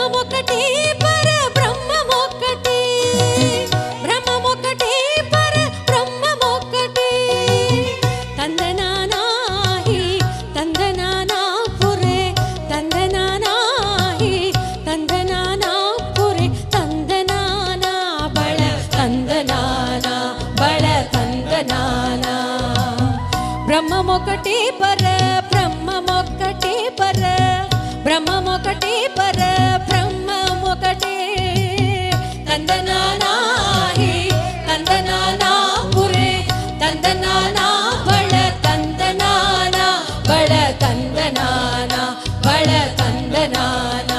బ్రహ్మమొకటి పర బ్రహ్మమొకటి బ్రహ్మమొకటి పర బ్రహ్మమొకటి తందనానాహి తందనానాపురే తందనానాహి తందనానాపురే తందనానా బళ తందనానా బళ తందనానా బ్రహ్మమొకటి పర బ్రహ్మమొకటి పర బ్రహ్మమొకటి పర బ్రహ్మమొకటి తందనానాహి తందనానాపురే తందనానా బళ తందనానా బళ తందనానా బళ తందనానా